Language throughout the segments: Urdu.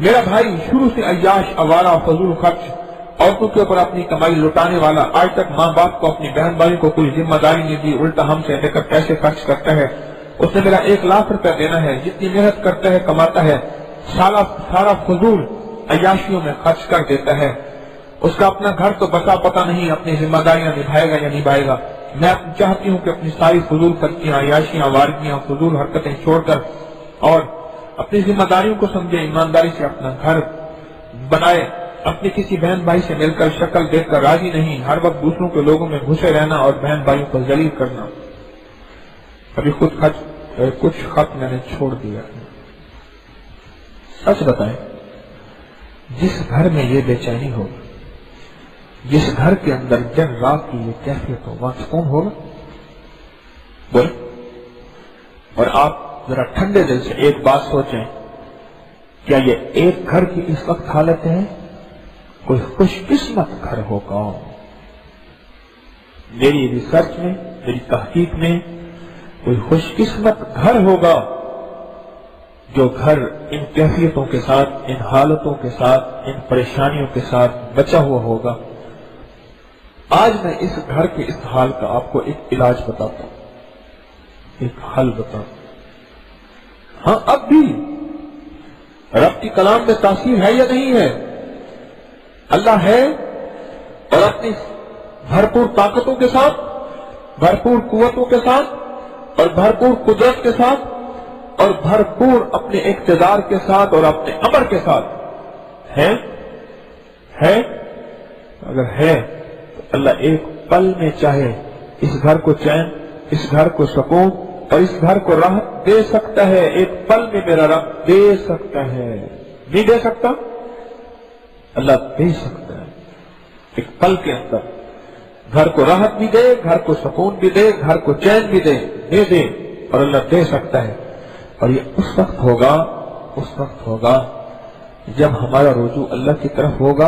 میرا بھائی شروع سے عیاش، آوارہ، فضول خرچ، عورتوں کے اوپر اپنی کمائی لٹانے والا، آج تک ماں باپ کو، اپنی بہن بھائیوں کو کوئی ذمہ داری نہیں دی، الٹا ہم سے لے کر پیسے خرچ کرتا ہے۔ اس نے میرا 1 لاکھ روپیہ دینا ہے، جتنی محنت کرتا ہے کماتا ہے سارا فضول عیاشیوں میں خرچ کر دیتا ہے۔ اس کا اپنا گھر تو بسا پتا نہیں، اپنی ذمہ داریاں نبھائے گا یا نبھائے گا۔ میں چاہتی ہوں کہ اپنی ساری فضول خرچیاں، عیاشیاں، وارگیاں، فضول حرکتیں چھوڑ کر اور اپنی ذمہ داریوں کو سمجھے، ایمانداری سے اپنا گھر بنائے، اپنی کسی بہن بھائی سے مل کر شکل دیکھ کر راضی نہیں، ہر وقت دوسروں کے لوگوں میں گھسے رہنا اور بہن بھائیوں کو ذلیل کرنا۔ ابھی کچھ خط میں نے چھوڑ دیا۔ سچ بتائیں، جس گھر میں یہ بے چینی ہو، جس گھر کے اندر دن رات کی یہ کیفیت ہو، وہاں سکون ہوگا؟ بولے۔ اور آپ ذرا ٹھنڈے دل سے ایک بات سوچیں، کیا یہ ایک گھر کی اس وقت حالت ہے؟ کوئی خوش قسمت گھر ہوگا۔ میری ریسرچ میں، میری تحقیق میں کوئی خوش قسمت گھر ہوگا جو گھر ان کیفیتوں کے ساتھ، ان حالتوں کے ساتھ، ان پریشانیوں کے ساتھ بچا ہوا ہوگا۔ آج میں اس گھر کے اس حال کا آپ کو ایک علاج بتاتا ہوں، ایک حل بتاتا ہوں۔ ہاں، اب بھی رب کی کلام میں تاثیر ہے یا نہیں ہے؟ اللہ ہے، اور اپنی بھرپور طاقتوں کے ساتھ، بھرپور قوتوں کے ساتھ، اور بھرپور قدرت کے ساتھ، اور بھرپور اپنے اقتدار کے ساتھ اور اپنے امر کے ساتھ ہے۔ اگر ہے تو اللہ ایک پل میں چاہے اس گھر کو چین، اس گھر کو سکون اور اس گھر کو راحت دے سکتا ہے۔ ایک پل میں میرا رب دے سکتا ہے۔ نہیں دے سکتا؟ اللہ دے سکتا ہے۔ ایک پل کے اندر گھر کو راحت بھی دے، گھر کو سکون بھی دے، گھر کو چین بھی دے اور اللہ دے سکتا ہے۔ اور یہ اس وقت ہوگا جب ہمارا رجوع اللہ کی طرف ہوگا،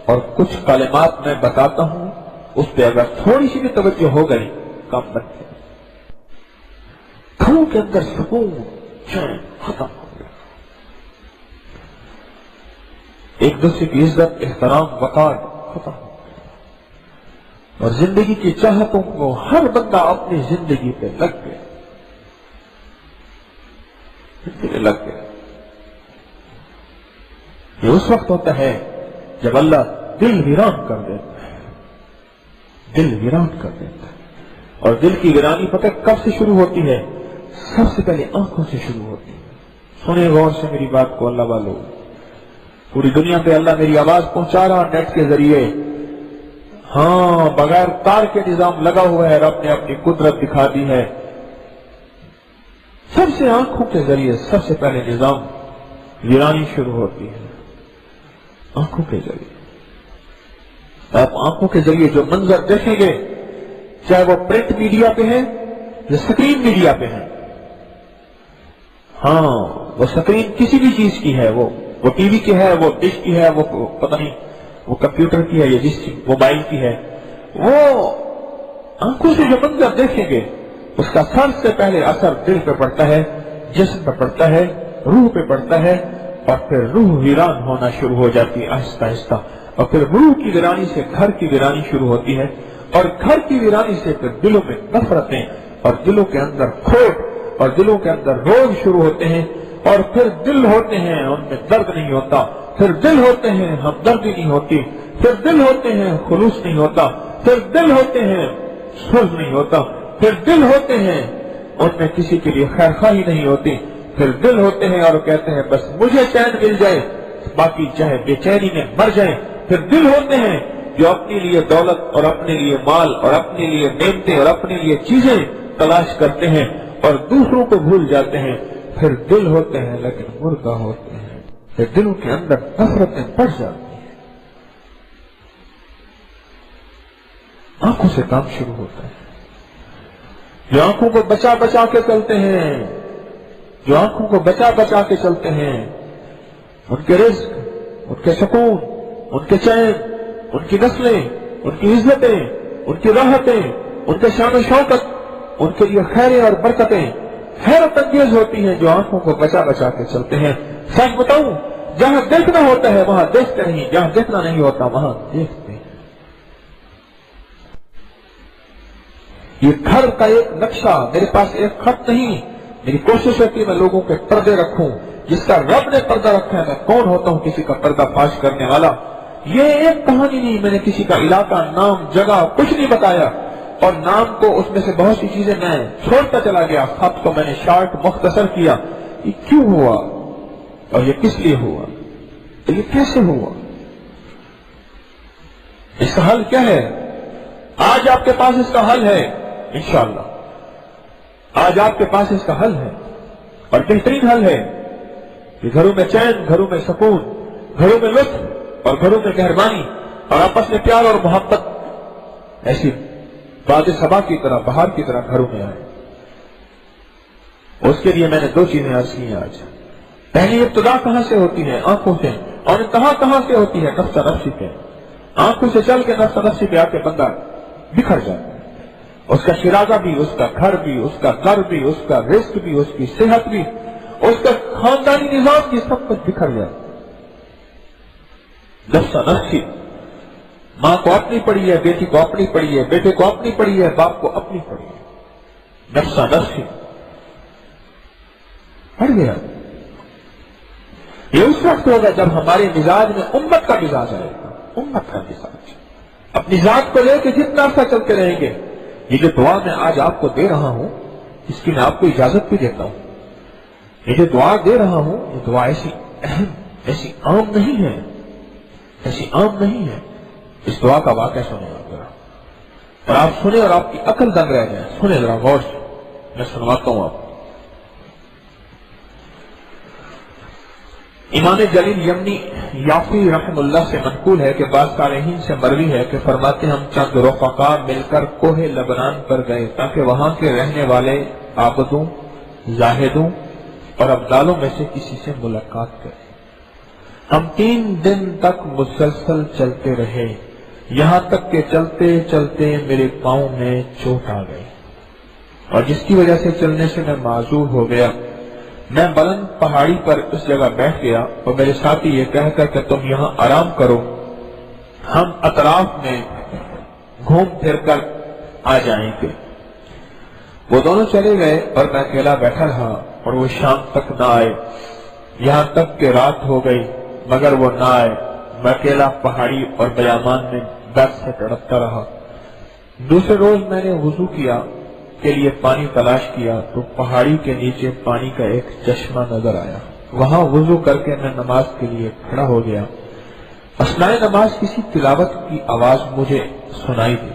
اور کچھ کلمات میں بتاتا ہوں، اس پہ اگر تھوڑی سی بھی توجہ ہو گئی، کام بن گیا۔ گھروں کے اندر سکون، چین ختم ہو گیا، ایک دوسرے کی عزت، احترام، وقار ختم ہو گیا، اور زندگی کی چاہتوں کو ہر بندہ اپنی زندگی پہ لگ گیا۔ یہ اس وقت ہوتا ہے جب اللہ دل ویران کر دیتا ہے، دل ویران کر دیتا ہے۔ اور دل کی ویرانی پتہ کب سے شروع ہوتی ہے؟ سب سے پہلے آنکھوں سے شروع ہوتی ہے۔ سنیں غور سے میری بات کو اللہ والو، پوری دنیا پہ اللہ میری آواز پہنچا رہا نیٹ کے ذریعے۔ ہاں، بغیر تار کے نظام لگا ہوا ہے، رب نے اپنی قدرت دکھا دی ہے۔ سب سے آنکھوں کے ذریعے سب سے پہلے نظام ویرانی شروع ہوتی ہے، آنکھوں کے ذریعے۔ آپ آنکھوں کے ذریعے جو منظر دیکھیں گے، چاہے وہ پرنٹ میڈیا پہ ہے یا سکرین میڈیا پہ ہے، ہاں وہ سکرین کسی بھی چیز کی ہے، وہ ٹی وی کی ہے، وہ ڈش کی ہے، وہ پتہ نہیں وہ کمپیوٹر کی ہے یا جس کی موبائل کی ہے، وہ آنکھوں سے جو منظر دیکھیں گے اس کا سب سے پہلے اثر دل پہ پڑتا ہے، جسم پہ پڑتا ہے، روح پہ پڑتا ہے، اور پھر روح ویران ہونا شروع ہو جاتی ہے آہستہ آہستہ، اور پھر روح کی ویرانی سے گھر کی ویرانی شروع ہوتی ہے، اور گھر کی ویرانی سے پھر دلوں میں نفرتیں اور دلوں کے اندر کھوٹ اور دلوں کے اندر روگ شروع ہوتے ہیں، اور پھر دل ہوتے ہیں ان میں درد نہیں ہوتا، پھر دل ہوتے ہیں ہمدردی نہیں ہوتی، پھر دل ہوتے ہیں خلوص نہیں ہوتا، پھر دل ہوتے ہیں صلح نہیں ہوتا، پھر دل ہوتے ہیں ان میں کسی کے لیے خیر خواہی نہیں ہوتی، پھر دل ہوتے ہیں اور کہتے ہیں بس مجھے چین مل جائے، باقی چاہے بے چینی میں مر جائیں، پھر دل ہوتے ہیں جو اپنے لیے دولت اور اپنے لیے مال اور اپنے لیے نعمتیں اور اپنے لیے چیزیں تلاش کرتے ہیں اور دوسروں کو بھول جاتے ہیں، پھر دل ہوتے ہیں لیکن مردہ ہوتے ہیں، پھر دلوں کے اندر نفرتیں بڑھ جاتی ہیں۔ آنکھوں سے کام شروع ہوتا ہے۔ جو آنکھوں کو بچا بچا کے چلتے ہیں، جو آنکھوں کو بچا بچا کے چلتے ہیں، ان کے رزق، ان کے سکون، ان کے چین، ان کی نسلیں، ان کی عزتیں، ان کی راحتیں، ان کے شان و شوکت، ان کے لیے خیریں اور برکتیں حیرت انگیز ہوتی ہیں جو آنکھوں کو بچا بچا کے چلتے ہیں۔ سچ بتاؤں، جہاں دیکھنا ہوتا ہے وہاں دیکھتے نہیں، جہاں دیکھنا نہیں ہوتا وہاں دیکھتے ہیں۔ یہ گھر کا ایک نقشہ، میرے پاس ایک خط نہیں، میری کوشش ہے کہ میں لوگوں کے پردے رکھوں، جس کا رب نے پردہ رکھا ہے، میں کون ہوتا ہوں کسی کا پردہ فاش کرنے والا۔ یہ ایک کہانی نہیں، میں نے کسی کا علاقہ، نام، جگہ کچھ نہیں بتایا، اور نام کو اس میں سے بہت سی چیزیں میں چھوڑتا چلا گیا، خط کو میں نے شارٹ مختصر کیا۔ یہ کیوں ہوا اور یہ کس لیے ہوا، یہ کیسے ہوا، اس کا حل کیا ہے؟ آج آپ کے پاس اس کا حل ہے انشاءاللہ، آج آپ کے پاس اس کا حل ہے، اور بہترین حل ہے کہ گھروں میں چین، گھروں میں سکون، گھروں میں لطف، اور گھروں میں مہربانی، اور آپس میں پیار اور محبت ایسی باد صبا کی طرح، بہار کی طرح گھروں میں آئے۔ اس کے لیے میں نے دو چیزیں عرض کی ہیں آج۔ پہلی ابتدا کہاں سے ہوتی ہے؟ آنکھوں سے، اور انتہا کہاں سے ہوتی ہے؟ نفس نفسی پہ۔ آنکھوں سے چل کے نفس نفسی پہ آ کے بندہ بکھر جاتا ہے، اس کا شرازہ بھی، اس کا گھر بھی، اس کا گھر بھی، اس کا رزق بھی، اس کی صحت بھی، اس کا خاندانی نظام بھی، سب کچھ بکھر جاتا ہے۔ نفس نفسی، ماں کو اپنی پڑی ہے، بیٹی کو اپنی پڑی ہے، بیٹے کو اپنی پڑی ہے، باپ کو اپنی پڑی ہے، نفس نفسی پڑ گیا۔ یہ اس وقت ہوگا جب ہمارے مزاج میں امت کا مزاج آئے گا، امت کا مزاج، اپنی ذات کو لے کے جتنا عرصہ چلتے رہیں گے۔ یہ جو دعا میں آج آپ کو دے رہا ہوں، اس کی میں آپ کو اجازت بھی دیتا ہوں، یہ جو دعا دے رہا ہوں، یہ دعا ایسی اہم، ایسی عام نہیں ہے، ایسی عام نہیں ہے۔ اس دعا کا واقعہ سنیں آپ ذرا، اور آپ سنیں اور آپ کی عقل دنگ رہ جائے، سنیں ذرا غور سے، میں سنواتا ہوں آپ کو۔ امام جلیل یمنی یافی رحم اللہ سے منقول ہے کہ بعض صالحین سے مروی ہے کہ فرماتے ہم چند رفقا مل کر کوہ لبنان پر گئے تاکہ وہاں کے رہنے والے عابدوں، زاہدوں اور ابدالوں میں سے کسی سے ملاقات کریں۔ ہم 3 دن تک مسلسل چلتے رہے، یہاں تک کہ چلتے چلتے میرے پاؤں میں چوٹ آ گئی، اور جس کی وجہ سے چلنے سے میں معذور ہو گیا۔ میں بلند پہاڑی پر اس جگہ بیٹھ گیا اور میرے ساتھی یہ کہہ کر کہ تم یہاں آرام کرو، ہم اطراف میں گھوم پھر کر آ جائیں گے۔ وہ دونوں چلے گئے اور میں اکیلا بیٹھا رہا، اور وہ شام تک نہ آئے، یہاں تک کہ رات ہو گئی مگر وہ نہ آئے۔ میں اکیلا پہاڑی اور بیابان میں درد سے تڑپتا رہا۔ دوسرے روز میں نے وضو کیا کے لیے پانی تلاش کیا تو پہاڑی کے نیچے پانی کا ایک چشمہ نظر آیا، وہاں وضو کر کے میں نماز کے لیے کھڑا ہو گیا۔ اثناء نماز کسی تلاوت کی آواز مجھے سنائی دی،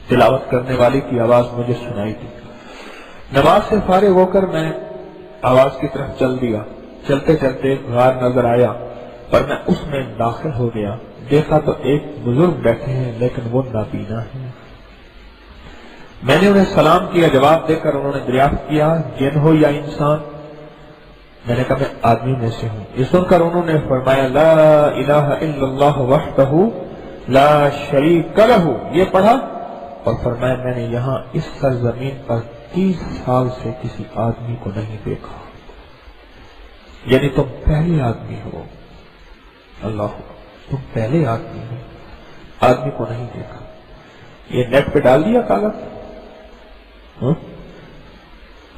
تلاوت کرنے والے کی آواز مجھے سنائی دی۔ نماز سے فارغ ہو کر میں آواز کی طرف چل دیا، چلتے چلتے غار نظر آیا اور میں اس میں داخل ہو گیا۔ دیکھا تو ایک بزرگ بیٹھے ہیں لیکن وہ نابینا ہیں۔ میں نے انہیں سلام کیا، جواب دے کر انہوں نے دریافت کیا جن ہو یا انسان؟ میں نے کہا میں آدمی میں سے ہوں۔ یہ سن کر انہوں نے فرمایا لا الہ الا اللہ وحدہ لا شریک لہ، یہ پڑھا اور فرمایا میں نے یہاں اس سرزمین پر 30 سال سے کسی آدمی کو نہیں دیکھا، یعنی تم پہلے آدمی ہو، اللہ تم پہلے آدمی ہو، آدمی کو نہیں دیکھا۔ یہ نیٹ پہ ڈال دیا کاغذ،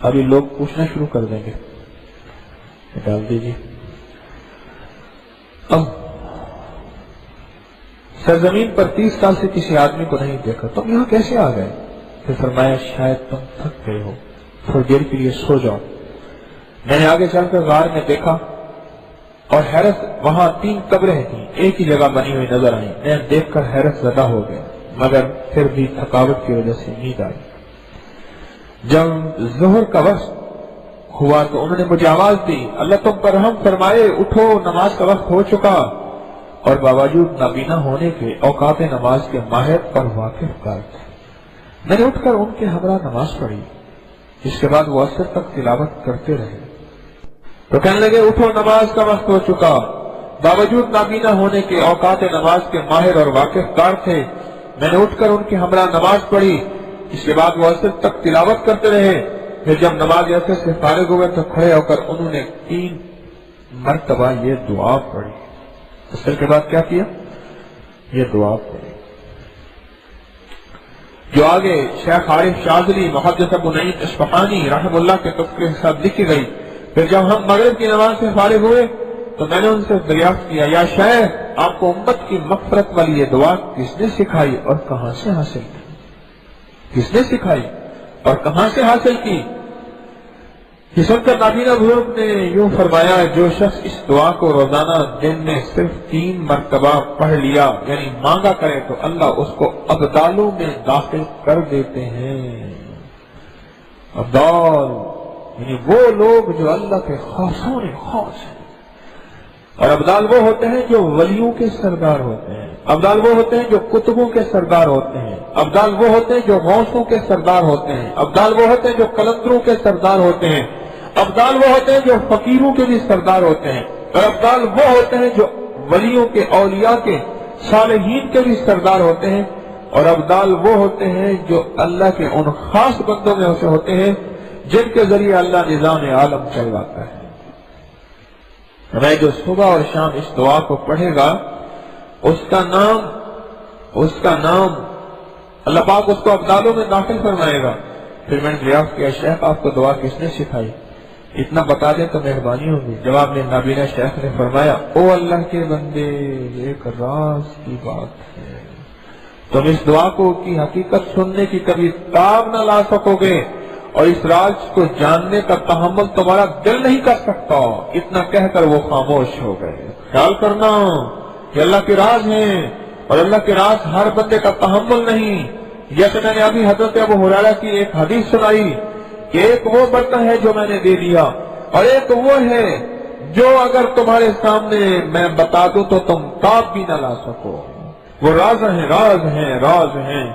ابھی لوگ پوچھنا شروع کر دیں گے، ڈال دیجیے۔ اب سرزمین پر 30 سال سے کسی آدمی کو نہیں دیکھا، تم یہاں کیسے آ گئے؟ پھر فرمایا شاید تم تھک گئے ہو، تھوڑی دیر کے لیے سو جاؤ۔ میں نے آگے چل کر غار میں دیکھا اور حیرت، وہاں 3 قبریں تھیں ایک ہی جگہ بنی ہوئی نظر آئیں۔ میں دیکھ کر حیرت زدہ ہو گیا، مگر پھر بھی تھکاوٹ کی وجہ سے نیند آئی۔ جب ظہر کا وقت ہوا تو انہوں نے مجھے آواز دی اللہ تم پر رحم فرمائے، اٹھو نماز کا وقت ہو چکا، اور باوجود نابینا ہونے کے اوقات نماز کے ماہر پر واقف کار تھے۔ میں نے اٹھ کر ان کے ہمراہ نماز پڑھی، اس کے بعد وہ عصر تک تلاوت کرتے رہے۔ تو کہنے لگے اٹھو نماز کا وقت ہو چکا، باوجود نابینا ہونے کے اوقات نماز کے ماہر اور واقف کار تھے۔ میں نے اٹھ کر ان کے ہمراہ نماز پڑھی، اس کے بعد وہ عصر تک تلاوت کرتے رہے۔ پھر جب نماز عصر سے فارغ ہوئے تو کھڑے ہو کر انہوں نے 3 مرتبہ یہ دعا پڑھی. غسل کے بعد کیا کیا؟ یہ دعا پڑھی. جو آگے شیخ عارف شاذلی محدث ابو نعیم اصفہانی رحم اللہ کے تذکرے کے ساتھ لکھی گئی. پھر جب ہم مغرب کی نماز سے فارغ ہوئے تو میں نے ان سے دریافت کیا، یا شیخ آپ کو امت کی مغفرت والی یہ دعا کس نے سکھائی اور کہاں سے حاصل کی؟ کس نے سکھائی اور کہاں سے حاصل کی؟ یہ سن کر نابینا بزرگ نے یوں فرمایا، جو شخص اس دعا کو روزانہ دن میں صرف 3 مرتبہ پڑھ لیا یعنی مانگا کرے تو اللہ اس کو ابدالوں میں داخل کر دیتے ہیں. ابدال یعنی وہ لوگ جو اللہ کے خاصوں نے خاص ہیں، اور ابدال وہ ہوتے ہیں جو ولیوں کے سردار ہوتے ہیں. ابدال وہ ہوتے ہیں جو کتبوں کے سردار ہوتے ہیں. ابدال وہ ہوتے ہیں جو غوثوں کے سردار ہوتے ہیں. ابدال وہ ہوتے ہیں جو قلندروں کے سردار ہوتے ہیں. ابدال وہ ہوتے ہیں جو فقیروں کے بھی سردار ہوتے ہیں. اور ابدال وہ ہوتے ہیں جو ولیوں کے، اولیاء کے، صالحین کے بھی سردار ہوتے ہیں. اور ابدال وہ ہوتے ہیں جو اللہ کے ان خاص بندوں میں سے ہوتے ہیں جن کے ذریعے اللہ نظام عالم چلواتا ہے. میں جو صبح اور شام اس دعا کو پڑھے گا اس کا نام اللہ پاک اس کو ابدالوں میں داخل فرمائے گا. پھر میں نے دریافت کیا، شیخ آپ کو دعا کس نے سکھائی؟ اتنا بتا دیں تو مہربانی ہوگی. جواب میں نابینا شیخ نے فرمایا، او اللہ کے بندے، ایک راز کی بات ہے، تم اس دعا کو کی حقیقت سننے کی کبھی تاب نہ لا سکو گے اور اس راز کو جاننے کا تحمل تمہارا دل نہیں کر سکتا. اتنا کہہ کر وہ خاموش ہو گئے. خیال کرنا کہ اللہ کے راز ہیں اور اللہ کے راز ہر بندے کا تحمل نہیں. جیسے میں نے ابھی حضرت ابو ہریرہ کی ایک حدیث سنائی کہ ایک وہ برتن ہے جو میں نے دے دیا اور ایک وہ ہے جو اگر تمہارے سامنے میں بتا دوں تو تم تاب بھی نہ لا سکو. وہ راز ہیں، راز ہیں، راز ہیں،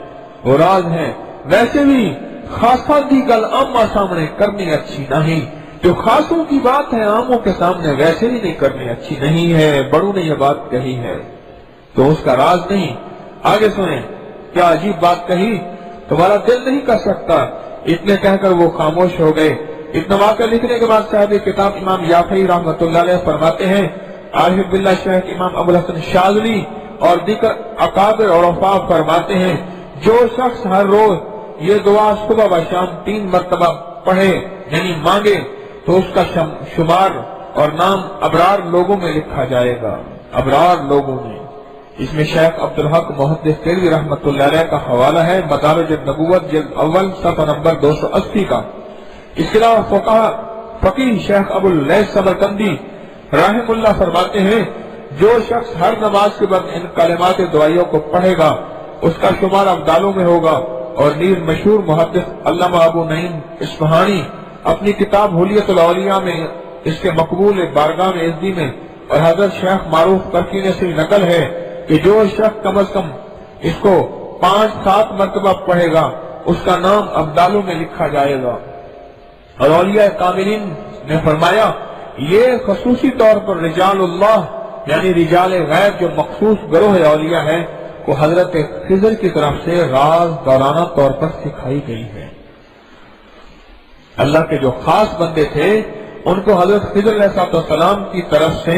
وہ راز ہیں. ویسے بھی خاصا دی گل عامہ سامنے کرنی اچھی نہیں. جو خاصوں کی بات ہے عاموں کے سامنے ویسے ہی نہیں کرنی اچھی نہیں ہے. بڑوں نے یہ بات کہی ہے تو اس کا راز نہیں. آگے سنیں کیا عجیب بات کہی، تمہارا دل نہیں کر سکتا. اتنے کہہ کر وہ خاموش ہو گئے. اتنا واقعہ لکھنے کے بعد صاحب کتاب امام یافعی رحمۃ اللہ علیہ فرماتے ہیں، عارف باللہ شیخ امام ابو الحسن شاذلی اور دیگر اکابر اور عرفاء فرماتے ہیں، جو شخص ہر روز یہ دعا صبح و شام 3 مرتبہ پڑھے یعنی مانگے تو اس کا شمار اور نام ابرار لوگوں میں لکھا جائے گا. ابرار لوگوں میں. اس میں شیخ عبدالحق محدث دہلوی رحمۃ اللہ علیہ کا حوالہ ہے، مدارج النبوت جلد اول صفحہ نمبر 280 کا. اس کے علاوہ فقیہ شیخ ابو اللیث سمرقندی رحم اللہ فرماتے ہیں، جو شخص ہر نماز کے بعد ان کلمات دعائیوں کو پڑھے گا اس کا شمار ابدالوں میں ہوگا. اور نیز مشہور محدث علامہ ابو نعیم اصفہانی اپنی کتاب حلیت الاولیاء میں اس کے مقبول بارگاہ عزی میں اور حضرت شیخ معروف کرکی نے سے نقل ہے کہ جو شخص کم از کم اس کو 5-7 مرتبہ پڑھے گا اس کا نام ابدالوں میں لکھا جائے گا. اور اولیاء کاملین نے فرمایا یہ خصوصی طور پر رجال اللہ یعنی رجال غیب جو مخصوص گروہ اولیاء ہے کو حضرت خضر کی طرف سے راز دورانہ طور پر سکھائی گئی ہے. اللہ کے جو خاص بندے تھے ان کو حضرت خضر علیہ السلام کی طرف سے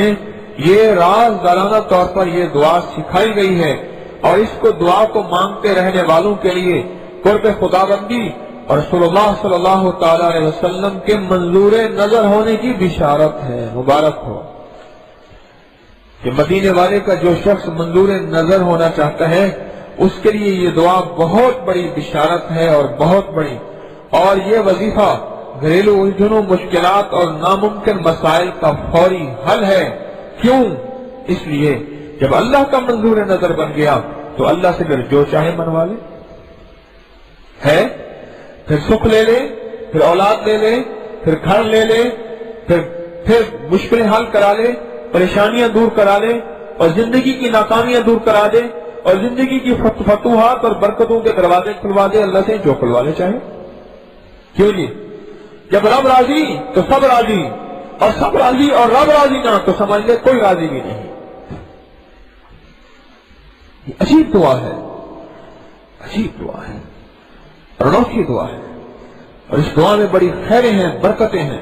یہ راز دورانہ طور پر یہ دعا سکھائی گئی ہے اور اس کو دعا کو مانگتے رہنے والوں کے لیے قرب خداوندی اور رسول اللہ صلی اللہ تعالی علیہ وسلم کے منظور نظر ہونے کی بشارت ہے. مبارک ہو کہ مدینے والے کا جو شخص منظور نظر ہونا چاہتا ہے اس کے لیے یہ دعا بہت بڑی بشارت ہے اور بہت بڑی. اور یہ وظیفہ گھریلو الجھنوں، مشکلات اور ناممکن مسائل کا فوری حل ہے. کیوں؟ اس لیے جب اللہ کا منظور نظر بن گیا تو اللہ سے پھر جو چاہے منوا لے ہے، پھر سکھ لے لے، پھر اولاد لے لے، پھر گھر لے لے، پھر مشکلیں حل کرا لے، پریشانیاں دور کرا لے اور زندگی کی ناکامیاں دور کرا دے اور زندگی کی فتوحات اور برکتوں کے دروازے کھلوا دے اللہ سے جو کھلوا لے چاہے. کیوں نہیں؟ جب رب راضی تو سب راضی اور سب راضی اور رب راضی نہ تو سمجھ لے کوئی راضی بھی نہیں. یہ عجیب دعا ہے، عجیب دعا ہے، انوکھی دعا ہے اور اس دعا میں بڑی خیریں ہیں، برکتیں ہیں.